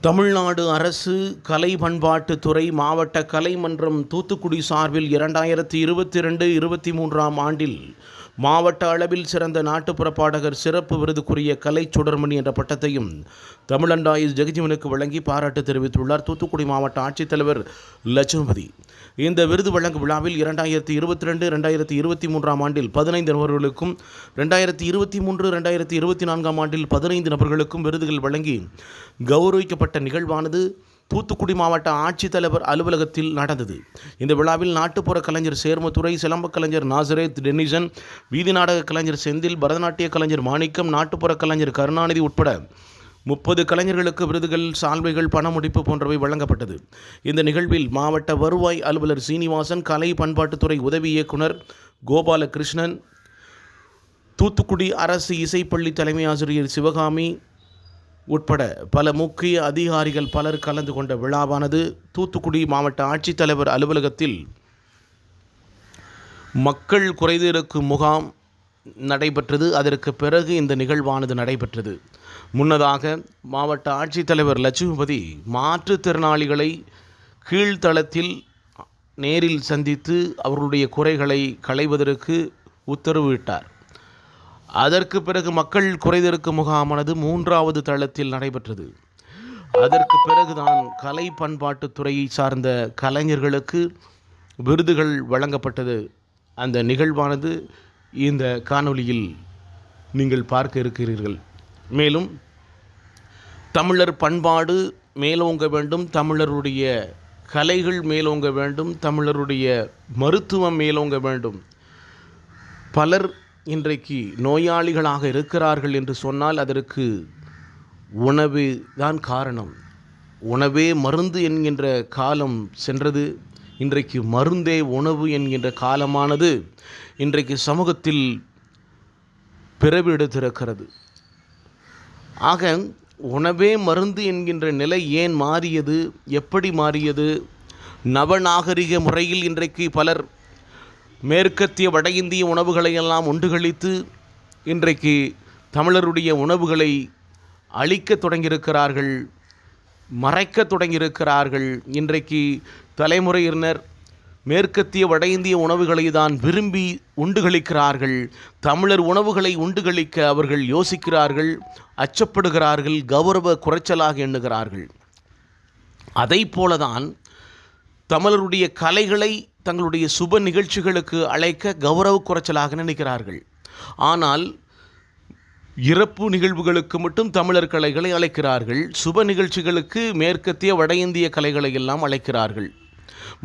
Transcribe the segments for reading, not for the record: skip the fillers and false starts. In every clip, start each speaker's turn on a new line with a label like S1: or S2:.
S1: தமிழ்நாடு அரசு கலை பண்பாட்டுத்துறை மாவட்ட கலை மன்றம் தூத்துக்குடி சார்பில் 2022-23 ஆண்டில் மாவட்ட அளவில் சிறந்த நாட்டுப்புற பாடகர் சிறப்பு விருதுக்குரிய கலை சுடர்மணி என்ற பட்டத்தையும் தமிழண்டாயிஸ் ஜெகஜீவனுக்கு வழங்கி பாராட்டு தெரிவித்துள்ளார் தூத்துக்குடி மாவட்ட ஆட்சித்தலைவர் லட்சுமதி. இந்த விருது வழங்கும் விழாவில் 2022-2023 ஆண்டில் 15 நபர்களுக்கும் 2023-2024 ஆண்டில் 15 நபர்களுக்கும் விருதுகள் வழங்கி கௌரவிக்கப்பட்ட நிகழ்வானது தூத்துக்குடி மாவட்ட ஆட்சித்தலைவர் அலுவலகத்தில் நடந்தது. இந்த விழாவில் நாட்டுப்புற கலைஞர் சேர்மதுரை, சிலம்ப கலைஞர் நாசரேத் டென்னிசன், வீதி நாடக கலைஞர் செந்தில், பரதநாட்டிய கலைஞர் மாணிக்கம், நாட்டுப்புற கலைஞர் கருணாநிதி உட்பட 30 கலைஞர்களுக்கு விருதுகள், சால்வைகள், பணமுடிப்பு போன்றவை வழங்கப்பட்டது. இந்த நிகழ்வில் மாவட்ட வருவாய் அலுவலர் சீனிவாசன், கலை பண்பாட்டுத்துறை உதவி இயக்குனர் கோபாலகிருஷ்ணன், தூத்துக்குடி அரசு இசைப்பள்ளி தலைமை ஆசிரியர் சிவகாமி உட்பட பல முக்கிய அதிகாரிகள் பலர் கலந்து கொண்ட விழாவானது தூத்துக்குடி மாவட்ட ஆட்சித்தலைவர் அலுவலகத்தில் மக்கள் குறைதீர்க்கும் முகாம் நடைபெற்றது. அதற்கு பிறகு இந்த நிகழ்வானது நடைபெற்றது. முன்னதாக மாவட்ட ஆட்சித்தலைவர் லட்சுமதி மாற்றுத்திறனாளிகளை கீழ்த்தளத்தில் நேரில் சந்தித்து அவர்களுடைய குறைகளை களைவதற்கு உத்தரவிட்டார். அதற்கு பிறகு மக்கள் குறைதீர்க்கும் முகாமானது 3வது தளத்தில் நடைபெற்றது. அதற்கு பிறகுதான் கலை பண்பாட்டுத்துறையை சார்ந்த கலைஞர்களுக்கு விருதுகள் வழங்கப்பட்டது. அந்த நிகழ்வானது இந்த காணொளியில் நீங்கள் பார்க்க இருக்கிறீர்கள். மேலும் தமிழர் பண்பாடு மேலோங்க வேண்டும், தமிழருடைய கலைகள் மேலோங்க வேண்டும், தமிழருடைய மருத்துவம் மேலோங்க வேண்டும். பலர் இன்றைக்கு நோயாளிகளாக இருக்கிறார்கள் என்று சொன்னால் அதற்கு உணவு தான் காரணம். உணவே மருந்து என்கின்ற காலம் சென்றது. இன்றைக்கு மருந்தே உணவு என்கின்ற காலமானது இன்றைக்கு சமூகத்தில் பிறவி எடுத்திருக்கிறது. ஆக உணவே மருந்து என்கின்ற நிலை ஏன் மாறியது, எப்படி மாறியது? நவநாகரிக முறையில் இன்றைக்கு பலர் மேற்கத்திய வட இந்திய உணவுகளை எல்லாம் உண்டுகளித்து இன்றைக்கு தமிழருடைய உணவுகளை அழிக்க தொடங்கியிருக்கிறார்கள், மறைக்க தொடங்கியிருக்கிறார்கள். இன்றைக்கு தலைமுறையினர் மேற்கத்திய வட இந்திய உணவுகளை தான் விரும்பி உண்டுகளிக்கிறார்கள். தமிழர் உணவுகளை உண்டுகளிக்க அவர்கள் யோசிக்கிறார்கள், அச்சப்படுகிறார்கள், கௌரவ குறைச்சலாக எண்ணுகிறார்கள். அதை போலதான் தமிழருடைய கலைகளை தங்களுடைய சுப நிகழ்ச்சிகளுக்கு அழைக்க கௌரவ குறைச்சலாக நினைக்கிறார்கள். ஆனால் இறப்பு நிகழ்வுகளுக்கு மட்டும் தமிழர் கலைகளை அழைக்கிறார்கள். சுப நிகழ்ச்சிகளுக்கு மேற்கத்திய வட இந்திய கலைகளை எல்லாம் அழைக்கிறார்கள்.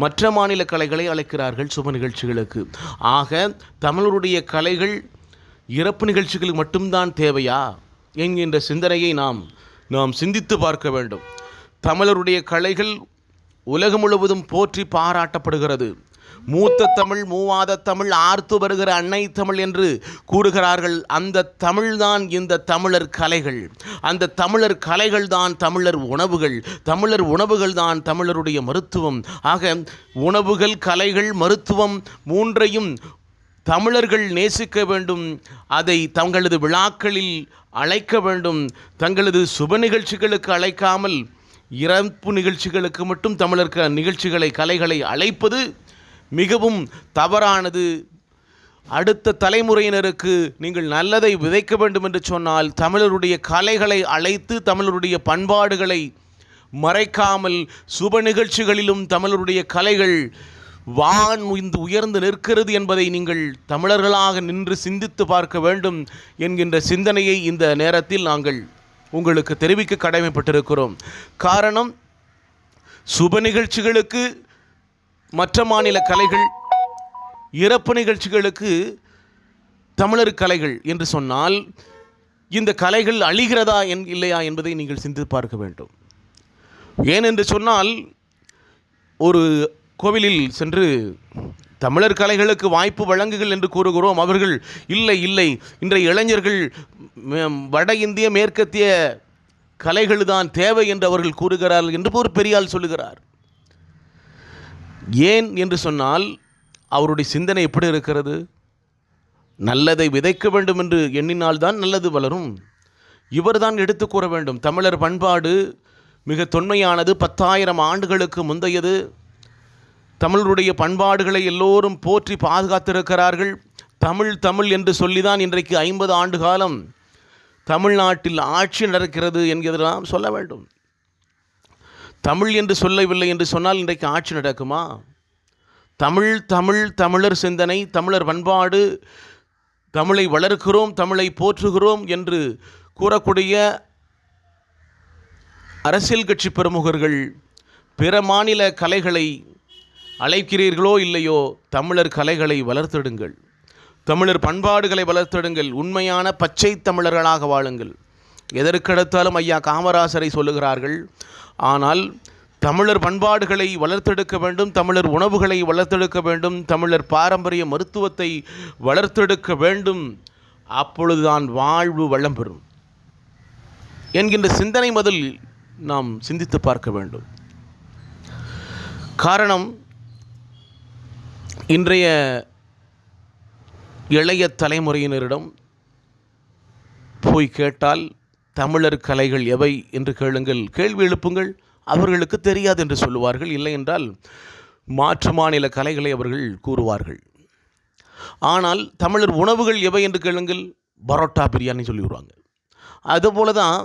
S1: மற்ற மாநில கலைகளை அழைக்கிறார்கள் சுப நிகழ்ச்சிகளுக்கு. ஆக தமிழருடைய கலைகள் இறப்பு நிகழ்ச்சிகளுக்கு மட்டும்தான் தேவையா என்கின்ற சிந்தனையை நாம் சிந்தித்து பார்க்க வேண்டும். தமிழருடைய கலைகள் உலகம் முழுவதும் போற்றி பாராட்டப்படுகிறது. மூத்த தமிழ், மூவாத தமிழ், ஆர்த்து வருகிற அன்னை தமிழ் என்று கூறுகிறார்கள். அந்த தமிழ்தான் இந்த தமிழர் கலைகள். அந்த தமிழர் கலைகள் தான் தமிழர் உணவுகள். தமிழர் உணவுகள் தான் தமிழருடைய மருத்துவம். ஆக உணவுகள், கலைகள், மருத்துவம் மூன்றையும் தமிழர்கள் நேசிக்க வேண்டும். அதை தங்களது விழாக்களில் அழைக்க வேண்டும். தங்களது சுப நிகழ்ச்சிகளுக்கு அழைக்காமல் இறப்பு நிகழ்ச்சிகளுக்கு மட்டும் தமிழர் நிகழ்ச்சிகளை, கலைகளை அழைப்பது மிகவும் தவறானது. அடுத்த தலைமுறையினருக்கு நீங்கள் நல்லதை விதைக்க வேண்டும் என்று சொன்னால் தமிழருடைய கலைகளை அழைத்து தமிழருடைய பண்பாடுகளை மறைக்காமல் சுப நிகழ்ச்சிகளிலும் தமிழருடைய கலைகள் உயர்ந்து நிற்கிறது என்பதை நீங்கள் தமிழர்களாக நின்று சிந்தித்து பார்க்க வேண்டும் என்கின்ற சிந்தனையை இந்த நேரத்தில் நாங்கள் உங்களுக்கு தெரிவிக்க கடமைப்பட்டிருக்கிறோம். காரணம், சுப நிகழ்ச்சிகளுக்கு மற்ற மாநில கலைகள், இறப்பு நிகழ்ச்சிகளுக்கு தமிழர் கலைகள் என்று சொன்னால் இந்த கலைகள் அழிகிறதா இல்லையா என்பதை நீங்கள் சிந்தித்து பார்க்க வேண்டும். ஏனென்று சொன்னால் ஒரு கோவிலில் சென்று தமிழர் கலைகளுக்கு வாய்ப்பு வழங்குகள் என்று கூறுகிறோம். அவர்கள் இல்லை இன்றைய இளைஞர்கள் வட இந்திய மேற்கத்திய கலைகள் தான் தேவை என்று அவர்கள் கூறுகிறார்கள் என்று ஒரு பெரியாள் சொல்லுகிறார். ஏன் என்று சொன்னால் அவருடைய சிந்தனை எப்படி இருக்கிறது? நல்லதை விதைக்க வேண்டும் என்று எண்ணினால்தான் நல்லது வளரும். இவர்தான் எடுத்து கூற வேண்டும். தமிழர் பண்பாடு மிக தொன்மையானது, 10,000 ஆண்டுகளுக்கு முந்தையது. தமிழருடைய பண்பாடுகளை எல்லோரும் போற்றி பாதுகாத்திருக்கிறார்கள். தமிழ் தமிழ் என்று சொல்லிதான் இன்றைக்கு 50 ஆண்டு காலம் தமிழ்நாட்டில் ஆட்சி நடக்கிறது என்கிறதெல்லாம் சொல்ல வேண்டும். தமிழ் என்று சொல்லவில்லை என்று சொன்னால் இன்றைக்கு ஆட்சி நடக்குமா? தமிழ் தமிழ் தமிழர் சிந்தனை, தமிழர் பண்பாடு, தமிழை வளர்க்கிறோம், தமிழை போற்றுகிறோம் என்று கூறக்கூடிய அரசியல் கட்சி பிரமுகர்கள் பிற மாநில கலைகளை அழைக்கிறீர்களோ இல்லையோ, தமிழர் கலைகளை வளர்த்தெடுங்கள், தமிழர் பண்பாடுகளை வளர்த்தெடுங்கள், உண்மையான பச்சை தமிழர்களாக வாழுங்கள். எதற்கெடுத்தாலும் ஐயா காமராசரை சொல்லுகிறார்கள். ஆனால் தமிழர் பண்பாடுகளை வளர்த்தெடுக்க வேண்டும், தமிழர் உணவுகளை வளர்த்தெடுக்க வேண்டும், தமிழர் பாரம்பரிய மருத்துவத்தை வளர்த்தெடுக்க வேண்டும். அப்பொழுதுதான் வாழ்வு வளம் பெறும் என்கின்ற சிந்தனை முதலில் நாம் சிந்தித்து பார்க்க வேண்டும். காரணம், இன்றைய இளைய தலைமுறையினரிடம் போய் கேட்டால் தமிழர் கலைகள் எவை என்று கேளுங்கள், கேள்வி எழுப்புங்கள், அவர்களுக்கு தெரியாது என்று சொல்லுவார்கள். இல்லை என்றால் மாற்று மாநில கலைகளை அவர்கள் கூறுவார்கள். ஆனால் தமிழர் உணவுகள் எவை என்று கேளுங்கள், பரோட்டா பிரியாணி சொல்லிவிடுவாங்க. அதுபோல தான்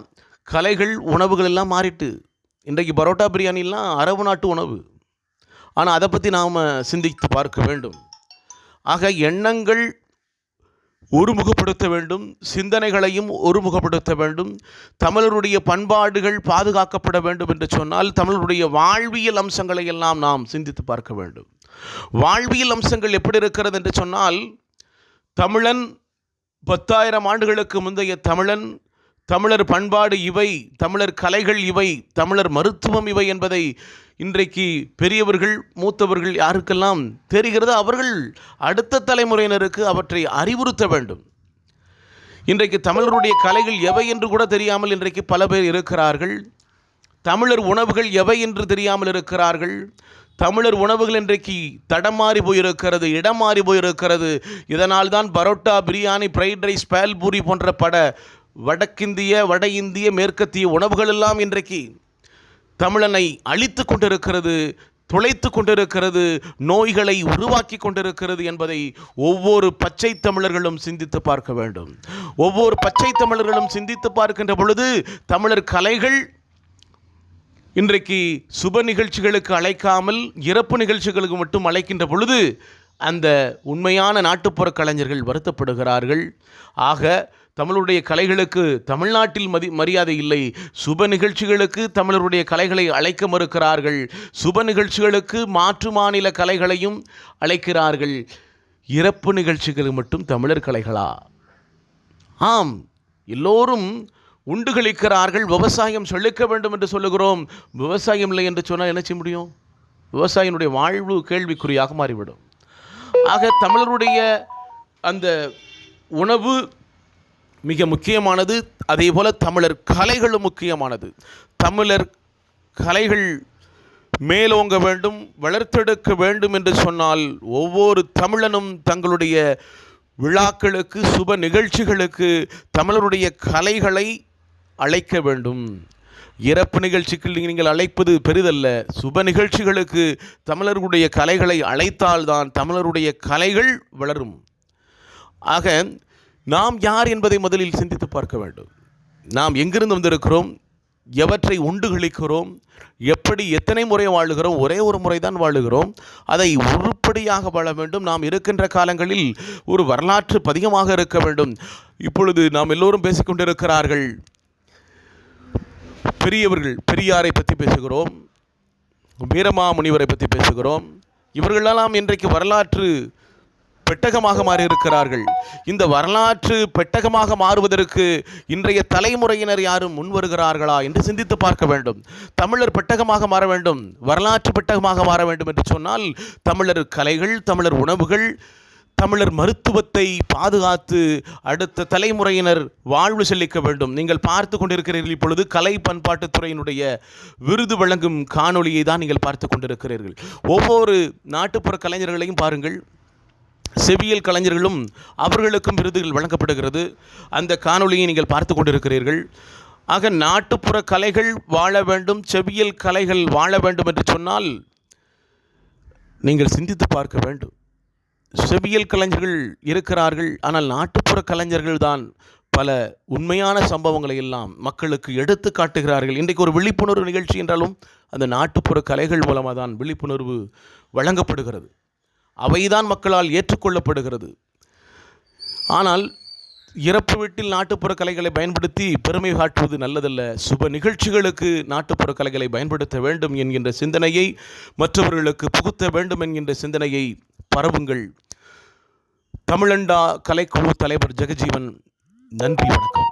S1: கலைகள் உணவுகள் எல்லாம் மாறிட்டு இன்றைக்கு பரோட்டா பிரியாணிலாம் அரபு நாட்டு உணவு. ஆனால் அதை பற்றி நாம் சிந்தித்து பார்க்க வேண்டும். ஆக எண்ணங்கள் ஒருமுகப்படுத்த வேண்டும், சிந்தனைகளையும் ஒருமுகப்படுத்த வேண்டும். தமிழருடைய பண்பாடுகள் பாதுகாக்கப்பட வேண்டும் என்று சொன்னால் தமிழருடைய வாழ்வியல் அம்சங்களை எல்லாம் நாம் சிந்தித்து பார்க்க வேண்டும். வாழ்வியல் அம்சங்கள் எப்படி இருக்கிறது என்று சொன்னால், தமிழன் 10,000 ஆண்டுகளுக்கு முந்தைய தமிழன், தமிழர் பண்பாடு இவை, தமிழர் கலைகள் இவை, தமிழர் மருத்துவம் இவை என்பதை இன்றைக்கு பெரியவர்கள் மூத்தவர்கள் யாருக்கெல்லாம் தெரிகிறது, அவர்கள் அடுத்த தலைமுறையினருக்கு அவற்றை அறிவுறுத்த வேண்டும். இன்றைக்கு தமிழருடைய கலைகள் எவை என்று கூட தெரியாமல் இன்றைக்கு பல பேர் இருக்கிறார்கள். தமிழர் உணவுகள் எவை என்று தெரியாமல் இருக்கிறார்கள். தமிழர் உணவுகள் இன்றைக்கு தடம் மாறி போயிருக்கிறது, இடம் மாறி போயிருக்கிறது. இதனால் தான் பரோட்டா, பிரியாணி, ஃப்ரைட் ரைஸ், பேல்பூரி போன்ற வடக்கிந்திய, வட இந்திய, மேற்கத்திய உணவுகள் எல்லாம் இன்றைக்கு தமிழனை அழித்து கொண்டிருக்கிறது, துளைத்து கொண்டிருக்கிறது, நோய்களை உருவாக்கி கொண்டிருக்கிறது என்பதை ஒவ்வொரு பச்சை தமிழர்களும் சிந்தித்து பார்க்க வேண்டும். ஒவ்வொரு பச்சை தமிழர்களும் சிந்தித்து பார்க்கின்ற பொழுது தமிழர் கலைகள் இன்றைக்கு சுப நிகழ்ச்சிகளுக்கு அழைக்காமல் இறப்பு நிகழ்ச்சிகளுக்கு மட்டும் அழைக்கின்ற பொழுது அந்த உண்மையான நாட்டுப்புற கலைஞர்கள் வருத்தப்படுகிறார்கள். ஆக தமிழருடைய கலைகளுக்கு தமிழ்நாட்டில் மரியாதை இல்லை. சுப நிகழ்ச்சிகளுக்கு தமிழருடைய கலைகளை அழைக்க மறுக்கிறார்கள். சுப நிகழ்ச்சிகளுக்கு மாற்று மாநில கலைகளையும் அழைக்கிறார்கள். இறப்பு நிகழ்ச்சிகளுக்கு மட்டும் தமிழர் கலைகளா? ஆம், எல்லோரும் உண்டு கழிக்கிறார்கள். விவசாயம் செழிக்க வேண்டும் என்று சொல்லுகிறோம். விவசாயம் இல்லை என்று சொன்னால் என்ன செய்ய முடியும்? விவசாயினுடைய வாழ்வு கேள்விக்குறியாக மாறிவிடும். ஆக தமிழருடைய அந்த உணவு மிக முக்கியமானது. அதே போல தமிழர் கலைகளும் முக்கியமானது. தமிழர் கலைகள் மேலோங்க வேண்டும், வளர்த்தெடுக்க வேண்டும் என்று சொன்னால் ஒவ்வொரு தமிழனும் தங்களுடைய விழாக்களுக்கு, சுப நிகழ்ச்சிகளுக்கு தமிழருடைய கலைகளை அழைக்க வேண்டும். இறப்பு நிகழ்ச்சிக்கு நீங்கள் அழைப்பது பெரிதல்ல. சுப நிகழ்ச்சிகளுக்கு தமிழர்களுடைய கலைகளை அழைத்தால்தான் தமிழருடைய கலைகள் வளரும். ஆக நாம் யார் என்பதை முதலில் சிந்தித்து பார்க்க வேண்டும். நாம் எங்கிருந்து வந்திருக்கிறோம், எவற்றை உண்டு கழிக்கிறோம், எப்படி எத்தனை முறை வாழுகிறோம்? ஒரே ஒரு முறை தான் வாழுகிறோம். அதை உருப்படியாக வாழ வேண்டும். நாம் இருக்கின்ற காலங்களில் ஒரு வரலாற்று பதிகமாக இருக்க வேண்டும். இப்பொழுது நாம் எல்லோரும் பேசிக்கொண்டிருக்கிறார்கள். பெரியவர்கள், பெரியாரை பற்றி பேசுகிறோம், வீரமாமுனிவரை பற்றி பேசுகிறோம். இவர்களெல்லாம் இன்றைக்கு வரலாற்று பெட்டகமாக மாறியிருக்கிறார்கள். இந்த வரலாற்று பெட்டகமாக மாறுவதற்கு இன்றைய தலைமுறையினர் யாரும் முன் வருகிறார்களா என்று சிந்தித்து பார்க்க வேண்டும். தமிழர் பெட்டகமாக மாற வேண்டும், வரலாற்று பெட்டகமாக மாற வேண்டும் என்று சொன்னால் தமிழர் கலைகள், தமிழர் உணவுகள், தமிழர் மருத்துவத்தை பாதுகாத்து அடுத்த தலைமுறையினர் வாழ்வு செழிக்க வேண்டும். நீங்கள் பார்த்து கொண்டிருக்கிறீர்கள், இப்பொழுது கலை பண்பாட்டுத்துறையினுடைய விருது வழங்கும் காணொளியை தான் நீங்கள் பார்த்து கொண்டிருக்கிறீர்கள். ஒவ்வொரு நாட்டுப்புற கலைஞர்களையும் பாருங்கள். செவியல் கலைஞர்களும் அவர்களுக்கும் விருதுகள் வழங்கப்படுகிறது. அந்த காணொளியை நீங்கள் பார்த்து கொண்டிருக்கிறீர்கள். ஆக நாட்டுப்புற கலைகள் வாழ வேண்டும், செவியல் கலைகள் வாழ வேண்டும் என்று சொன்னால் நீங்கள் சிந்தித்து பார்க்க வேண்டும். செவியல் கலைஞர்கள் இருக்கிறார்கள், ஆனால் நாட்டுப்புற கலைஞர்கள் தான் பல உண்மையான சம்பவங்களை எல்லாம் மக்களுக்கு எடுத்து காட்டுகிறார்கள். இன்றைக்கு ஒரு விழிப்புணர்வு நிகழ்ச்சி என்றாலும் அந்த நாட்டுப்புற கலைகள் மூலமாக தான் விழிப்புணர்வு வழங்கப்படுகிறது, அவைதான் மக்களால் ஏற்றுக்கொள்ளப்படுகிறது. ஆனால் இறப்பு வீட்டில் நாட்டுப்புற கலைகளை பயன்படுத்தி பெருமை காட்டுவது நல்லதல்ல. சுப நிகழ்ச்சிகளுக்கு நாட்டுப்புற கலைகளை பயன்படுத்த வேண்டும் என்கின்ற சிந்தனையை மற்றவர்களுக்கு புகுத்த வேண்டும் என்கின்ற சிந்தனையை பரவுங்கள். தமிழண்டா கலைக்குழு தலைவர் ஜெகஜீவன். நன்றி, வணக்கம்.